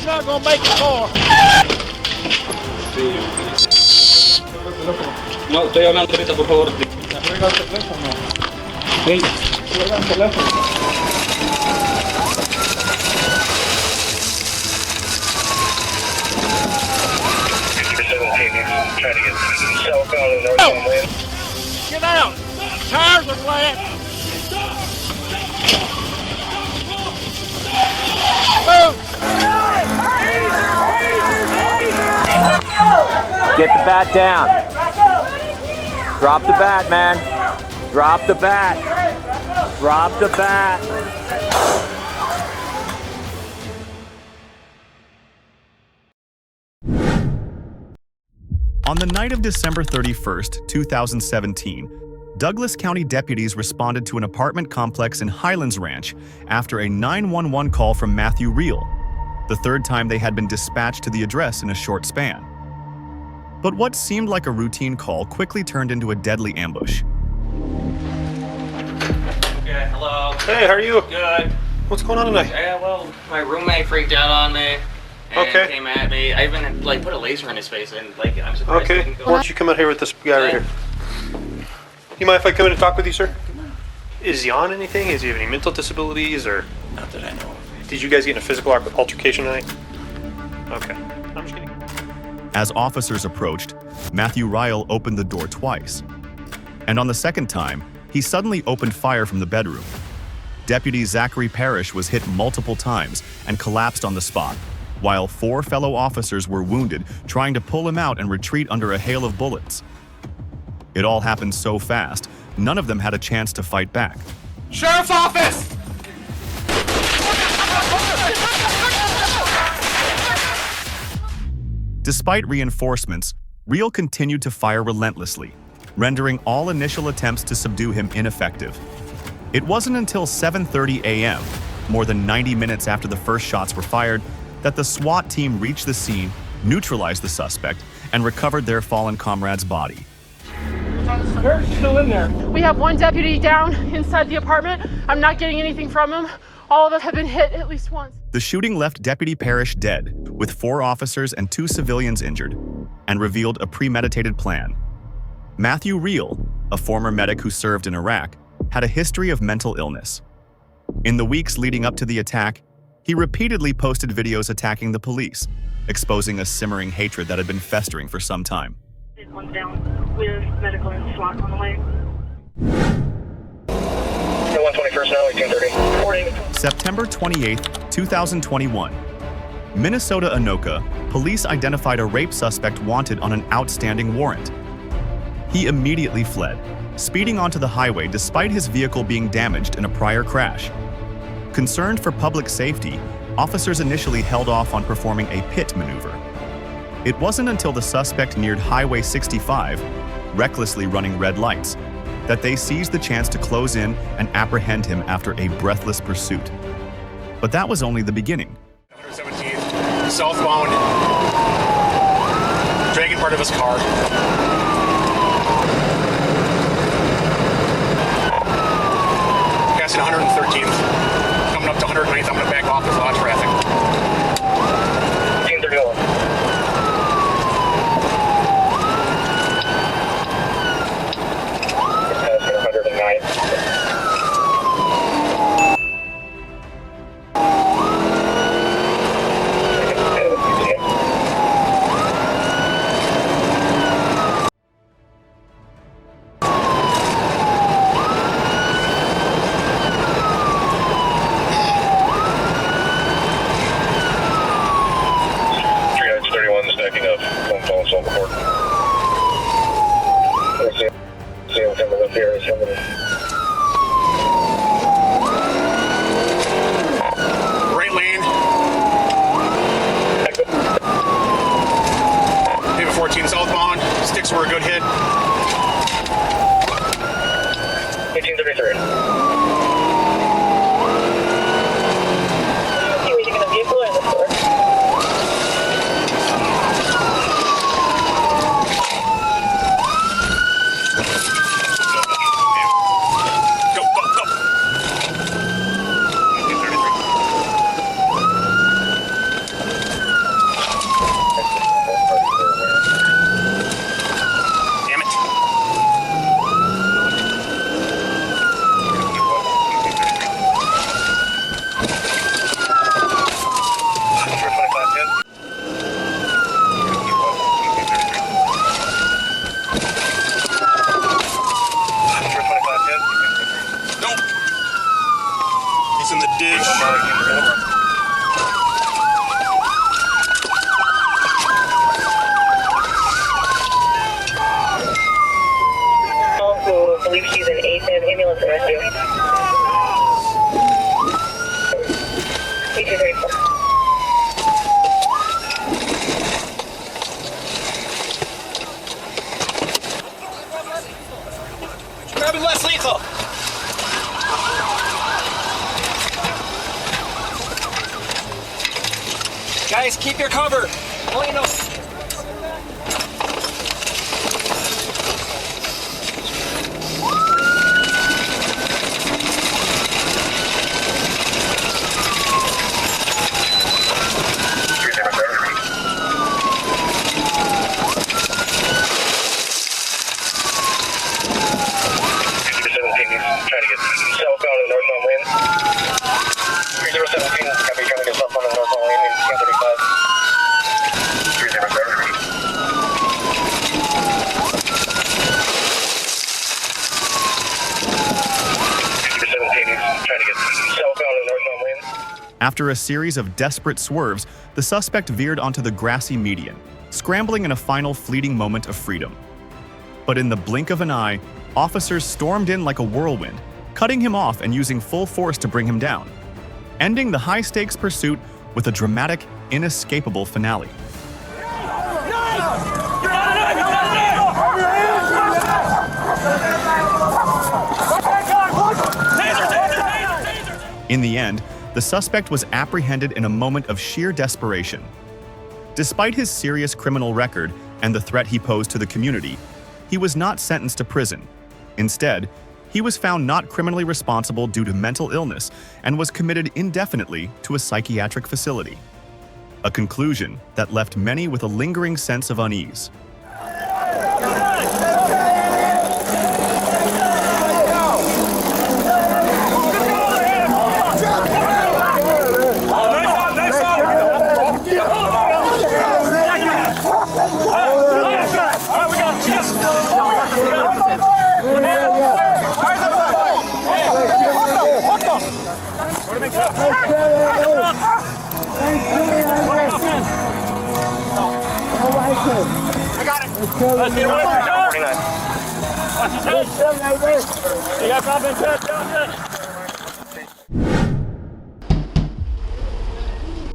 He's not gonna make it far. No, estoy hablando ahorita, por favor. Juega el teléfono. Sí. Juega el teléfono. Get out! Tires are flat! Move! Get the bat down. Drop the bat, man. Drop the bat. Drop the bat. On the night of December 31st, 2017, Douglas County deputies responded to an apartment complex in Highlands Ranch after a 911 call from Matthew Reel, the third time they had been dispatched to the address in a short span. But what seemed like a routine call quickly turned into a deadly ambush. Okay, hello. Hey, how are you? Good. What's going on tonight? Yeah, well, my roommate freaked out on me and came at me. I even put a laser in his face and I'm surprised he didn't go. Why don't you come out here with this guy right here? You mind if I come in and talk with you, sir? Is he on anything? Does he have any mental disabilities or? Not that I know of. Did you guys get in a physical altercation tonight? Okay. I'm just kidding. As officers approached, Matthew Ryle opened the door twice. And on the second time, he suddenly opened fire from the bedroom. Deputy Zachary Parrish was hit multiple times and collapsed on the spot, while 4 fellow officers were wounded trying to pull him out and retreat under a hail of bullets. It all happened so fast, none of them had a chance to fight back. Sheriff's office! Despite reinforcements, Reel continued to fire relentlessly, rendering all initial attempts to subdue him ineffective. It wasn't until 7:30 a.m., more than 90 minutes after the first shots were fired, that the SWAT team reached the scene, neutralized the suspect, and recovered their fallen comrade's body. They're still in there. We have 1 deputy down inside the apartment. I'm not getting anything from him. All of us have been hit at least once. The shooting left Deputy Parrish dead, with 4 officers and 2 civilians injured, and revealed a premeditated plan. Matthew Reel, a former medic who served in Iraq, had a history of mental illness. In the weeks leading up to the attack, he repeatedly posted videos attacking the police, exposing a simmering hatred that had been festering for some time. One's down with medical and SWAT on the way. 121st now, 1830. September 28, 2021. Minnesota Anoka, police identified a rape suspect wanted on an outstanding warrant. He immediately fled, speeding onto the highway despite his vehicle being damaged in a prior crash. Concerned for public safety, officers initially held off on performing a pit maneuver. It wasn't until the suspect neared Highway 65, recklessly running red lights, that they seized the chance to close in and apprehend him after a breathless pursuit. But that was only the beginning. 117, southbound, dragging part of his car. Passing 113th, coming up to 109th, I'm going to back off with a lot of traffic. 1831. Passing 109th. Stacking up, phone calls on board. Let's see him coming up here. Right lane. David 14 southbound. Sticks were a good hit. 1833. You waiting in the vehicle or in the store? in the ditch. Also, I believe she's an 8th ambulance and rescue. 8234. Grab him less lethal. Guys, keep your cover. Oh, you know. Trying to get southbound and northbound lane. 3017, copy, trying to get southbound and northbound lane in 1035. 3017, trying to get southbound and northbound lane. After a series of desperate swerves, the suspect veered onto the grassy median, scrambling in a final fleeting moment of freedom. But in the blink of an eye, officers stormed in like a whirlwind, cutting him off and using full force to bring him down, ending the high-stakes pursuit with a dramatic, inescapable finale. In the end, the suspect was apprehended in a moment of sheer desperation. Despite his serious criminal record and the threat he posed to the community, he was not sentenced to prison. Instead, he was found not criminally responsible due to mental illness and was committed indefinitely to a psychiatric facility. A conclusion that left many with a lingering sense of unease. I got it. Let's get away from the door. 49. Watch his head. You got something to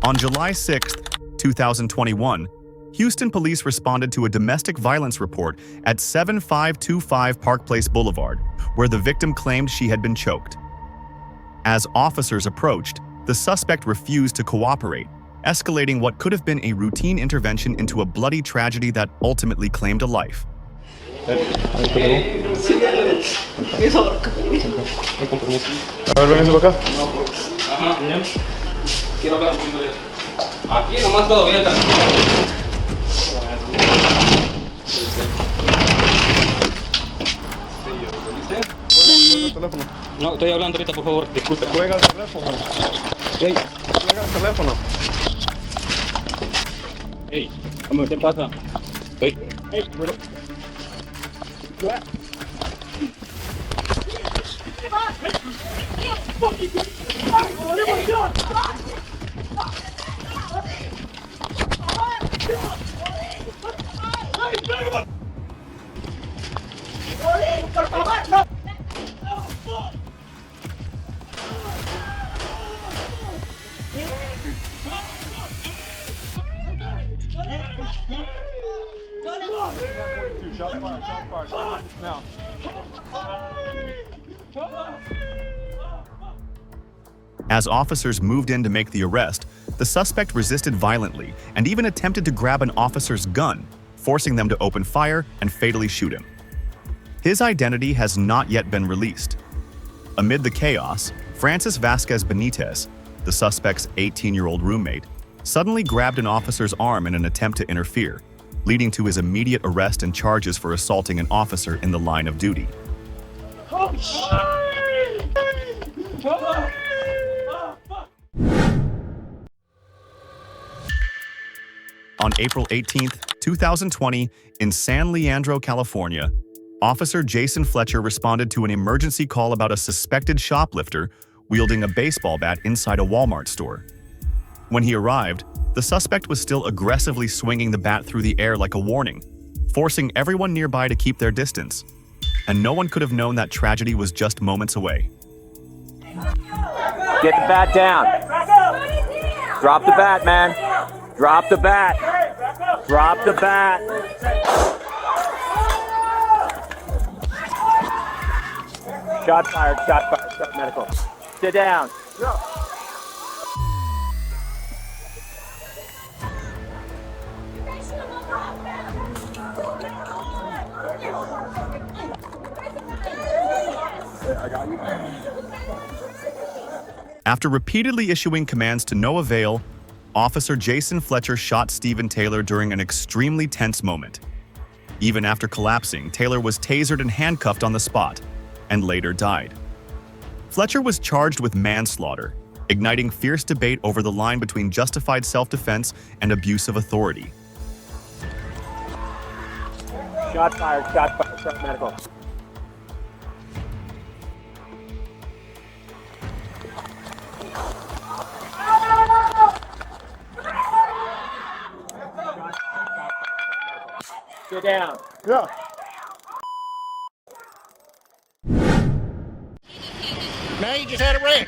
On July 6, 2021, Houston police responded to a domestic violence report at 7525 Park Place Boulevard, where the victim claimed she had been choked. As officers approached, the suspect refused to cooperate, escalating what could have been a routine intervention into a bloody tragedy that ultimately claimed a life. A ver, véngase para acá. Quiero hablar contigo. Aquí nomás todo bien. No, estoy hablando ahorita, por favor. Disculpe. Cuelga el teléfono. Ey, cuelga el teléfono. Ey, ¿qué pasa? Ey, bro. As officers moved in to make the arrest, the suspect resisted violently and even attempted to grab an officer's gun, forcing them to open fire and fatally shoot him. His identity has not yet been released. Amid the chaos, Francis Vasquez Benitez, the suspect's 18-year-old roommate, suddenly grabbed an officer's arm in an attempt to interfere, leading to his immediate arrest and charges for assaulting an officer in the line of duty. On April 18, 2020, in San Leandro, California, Officer Jason Fletcher responded to an emergency call about a suspected shoplifter wielding a baseball bat inside a Walmart store. When he arrived, the suspect was still aggressively swinging the bat through the air like a warning, forcing everyone nearby to keep their distance. And no one could have known that tragedy was just moments away. Get the bat down. Drop the bat, man. Drop the bat. Drop the bat. Shot fired, start medical. Sit down. After repeatedly issuing commands to no avail, Officer Jason Fletcher shot Stephen Taylor during an extremely tense moment. Even after collapsing, Taylor was tasered and handcuffed on the spot, and later died. Fletcher was charged with manslaughter, igniting fierce debate over the line between justified self-defense and abuse of authority. Shot fired, start medical. Sit down. Yeah. Now you just had a wreck.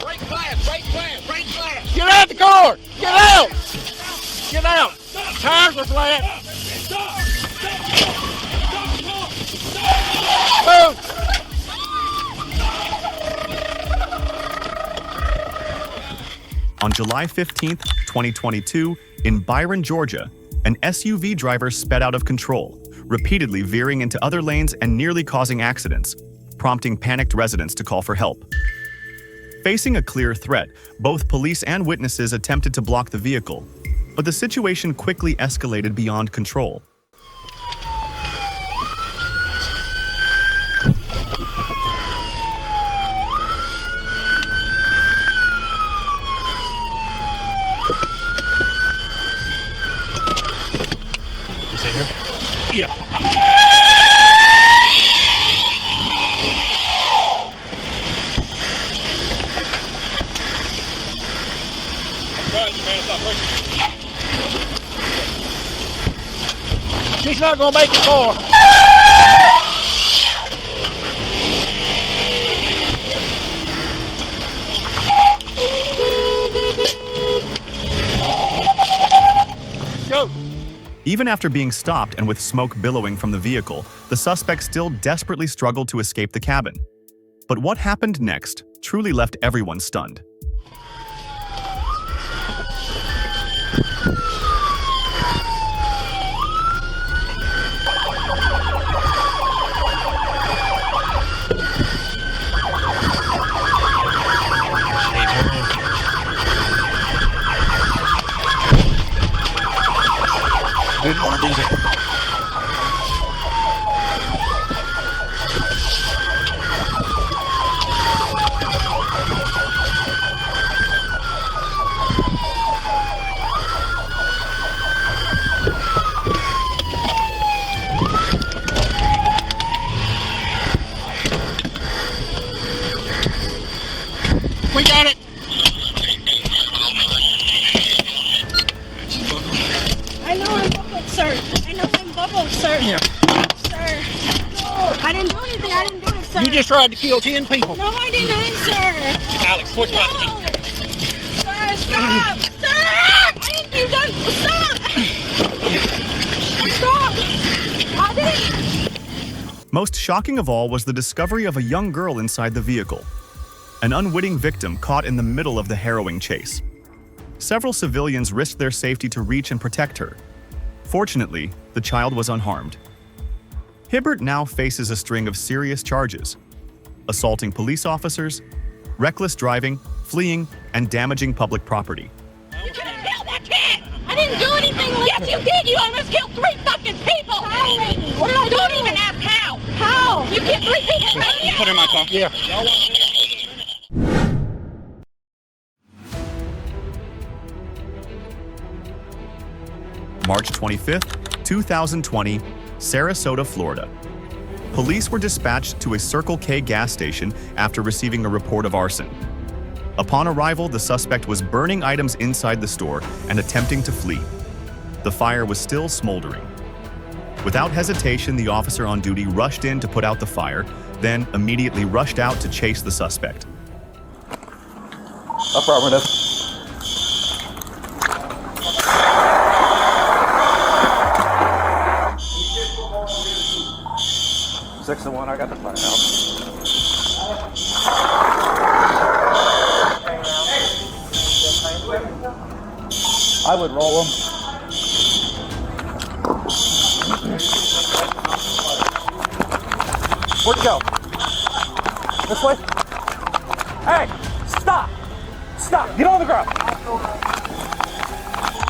Break glass! Get out the car! Get out! Get out! Tires are flat. Move! On July 15th, 2022, in Byron, Georgia, an SUV driver sped out of control, repeatedly veering into other lanes and nearly causing accidents, prompting panicked residents to call for help. Facing a clear threat, both police and witnesses attempted to block the vehicle, but the situation quickly escalated beyond control. Yeah. She's not gonna make it far. Go. Even after being stopped and with smoke billowing from the vehicle, the suspect still desperately struggled to escape the cabin. But what happened next truly left everyone stunned. Didn't want to do that. We got it. I know I'm bubbled, sir. I know I'm bubbled, sir. Yeah. Sir. I didn't do anything. I didn't do it, sir. You just tried to kill 10 people. No, I didn't, sir. Alex, push my No. Sir, stop. Sir, I didn't do that. Stop. Stop. I didn't. Most shocking of all was the discovery of a young girl inside the vehicle, an unwitting victim caught in the middle of the harrowing chase. Several civilians risked their safety to reach and protect her. Fortunately, the child was unharmed. Hibbert now faces a string of serious charges: assaulting police officers, reckless driving, fleeing, and damaging public property. You could have killed that kid. I didn't do anything. Yes, you did. You almost killed 3 fucking people. How? What did I do? Don't even ask how. How? You killed 3 people. Put her in my car. Yeah. March 25th, 2020, Sarasota, Florida. Police were dispatched to a Circle K gas station after receiving a report of arson. Upon arrival, the suspect was burning items inside the store and attempting to flee. The fire was still smoldering. Without hesitation, the officer on duty rushed in to put out the fire, then immediately rushed out to chase the suspect. Affirmative. 6-1, I got the fire out. I would roll them. Where'd you go? This way? Hey! Stop! Stop! Get on the ground!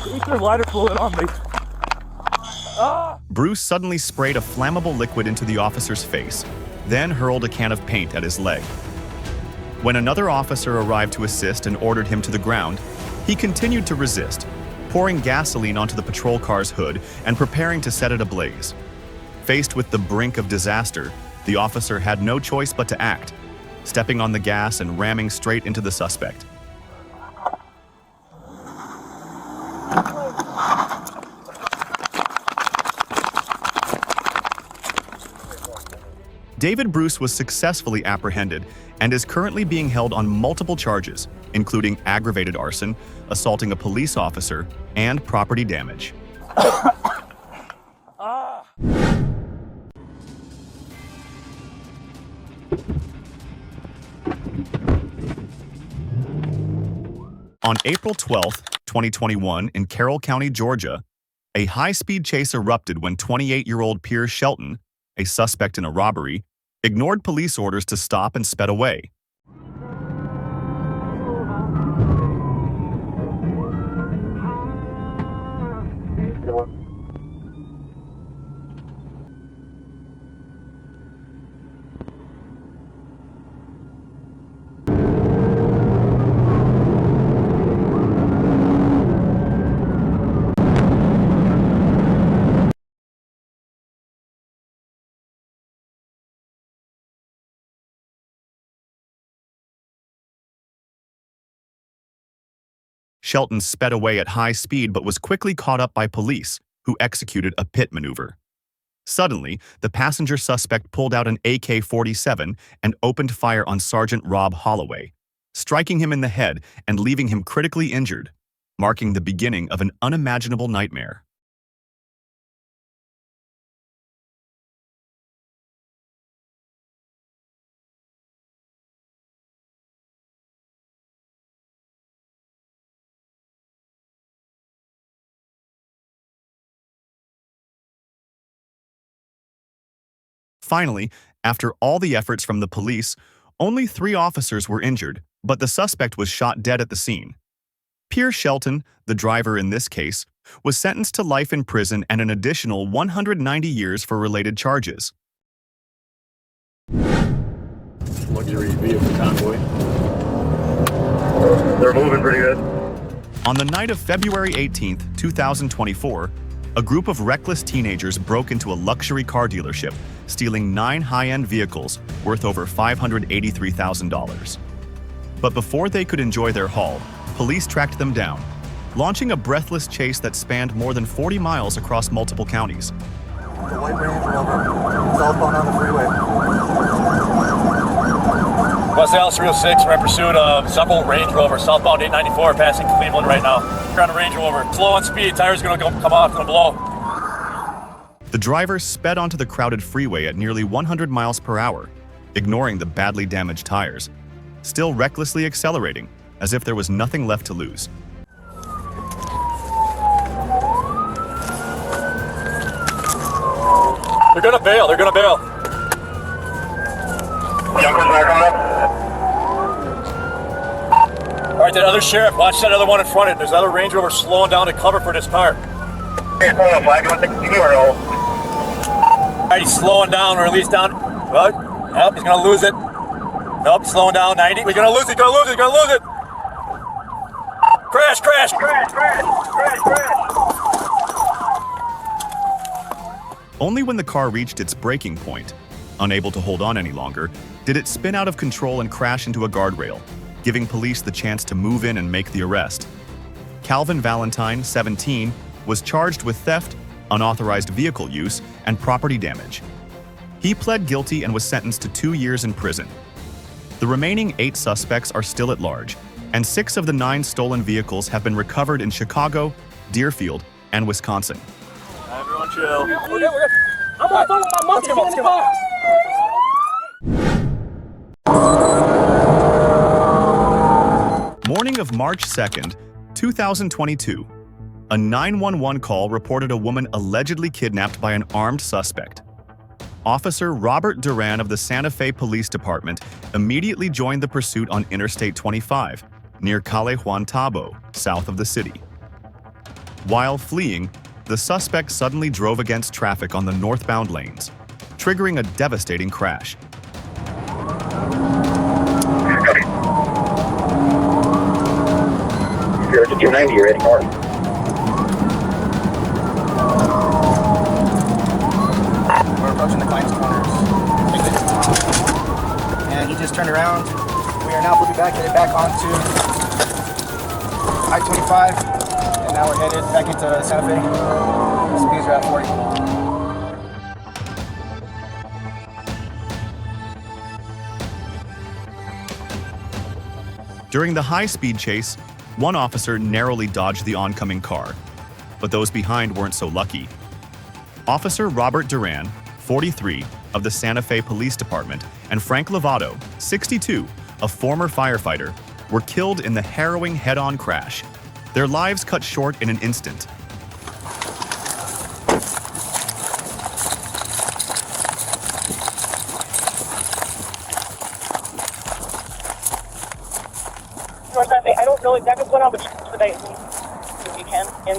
He threw lighter fluid on me. Bruce suddenly sprayed a flammable liquid into the officer's face, then hurled a can of paint at his leg. When another officer arrived to assist and ordered him to the ground, he continued to resist, pouring gasoline onto the patrol car's hood and preparing to set it ablaze. Faced with the brink of disaster, the officer had no choice but to act, stepping on the gas and ramming straight into the suspect. David Bruce was successfully apprehended and is currently being held on multiple charges, including aggravated arson, assaulting a police officer, and property damage. On April 12, 2021, in Carroll County, Georgia, a high-speed chase erupted when 28-year-old Pier Shelton, a suspect in a robbery, ignored police orders to stop and sped away. Shelton sped away at high speed but was quickly caught up by police, who executed a pit maneuver. Suddenly, the passenger suspect pulled out an AK-47 and opened fire on Sergeant Rob Holloway, striking him in the head and leaving him critically injured, marking the beginning of an unimaginable nightmare. Finally, after all the efforts from the police, only 3 officers were injured, but the suspect was shot dead at the scene. Pier Shelton, the driver in this case, was sentenced to life in prison and an additional 190 years for related charges. Luxury vehicle convoy. They're moving pretty good. On the night of February 18, 2024, a group of reckless teenagers broke into a luxury car dealership, stealing 9 high-end vehicles worth over $583,000. But before they could enjoy their haul, police tracked them down, launching a breathless chase that spanned more than 40 miles across multiple counties. The white Range Rover, southbound on the freeway. West Dallas 306, we're in pursuit of several Range Rover, southbound 894, passing Cleveland right now. We're on a Range Rover, slow on speed, tires gonna come off, gonna blow. The driver sped onto the crowded freeway at nearly 100 miles per hour, ignoring the badly damaged tires, still recklessly accelerating, as if there was nothing left to lose. They're gonna bail, they're gonna bail. Jumpers back on up. All right, that other sheriff, watch that other one in front of it. There's another Range Rover slowing down to cover for this car. Hey, hold on, flag. You want to take the URL? All right, he's slowing down, or at least down. Well, yep, he's gonna lose it. Nope, slowing down, 90. We're gonna lose it, he's gonna lose it, he's gonna lose it. Crash, crash, crash, crash, crash, crash. Only when the car reached its breaking point Unable to hold on any longer, did it spin out of control and crash into a guardrail, giving police the chance to move in and make the arrest. Calvin Valentine, 17, was charged with theft, unauthorized vehicle use, and property damage. He pled guilty and was sentenced to 2 years in prison. The remaining 8 suspects are still at large, and 6 of the 9 stolen vehicles have been recovered in Chicago, Deerfield, and Wisconsin. Everyone chill. We're good. I'm on the phone with my mom. Get in the car. Morning of March 2nd, 2022, a 911 call reported a woman allegedly kidnapped by an armed suspect. Officer Robert Duran of the Santa Fe Police Department immediately joined the pursuit on Interstate 25, near Calle Juan Tabo, south of the city. While fleeing, the suspect suddenly drove against traffic on the northbound lanes, triggering a devastating crash. You're at the 290, you're heading north. We're approaching the Kleins corners. And he just turned around. We are now moving back, headed back onto I-25. And now we're headed back into Santa Fe. Speeds are at 40. During the high-speed chase, one officer narrowly dodged the oncoming car, but those behind weren't so lucky. Officer Robert Duran, 43, of the Santa Fe Police Department, and Frank Lovato, 62, a former firefighter, were killed in the harrowing head-on crash, their lives cut short in an instant. I don't know exactly what's going on, but expedite me if you can. And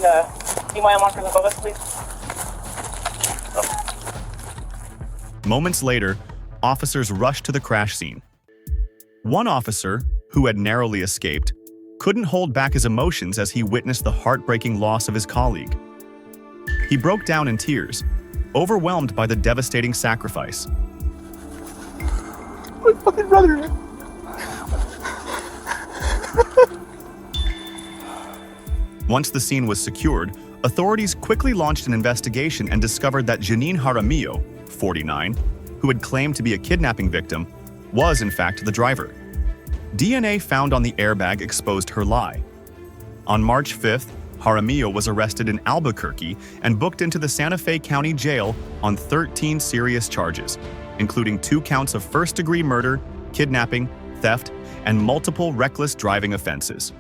see why I'm markers above us, please. Moments later, officers rushed to the crash scene. One officer, who had narrowly escaped, couldn't hold back his emotions as he witnessed the heartbreaking loss of his colleague. He broke down in tears, overwhelmed by the devastating sacrifice. My fucking brother. Once the scene was secured, authorities quickly launched an investigation and discovered that Janine Jaramillo, 49, who had claimed to be a kidnapping victim, was in fact the driver. DNA found on the airbag exposed her lie. On March 5th, Jaramillo was arrested in Albuquerque and booked into the Santa Fe County Jail on 13 serious charges, including 2 counts of first-degree murder, kidnapping, theft, and multiple reckless driving offenses.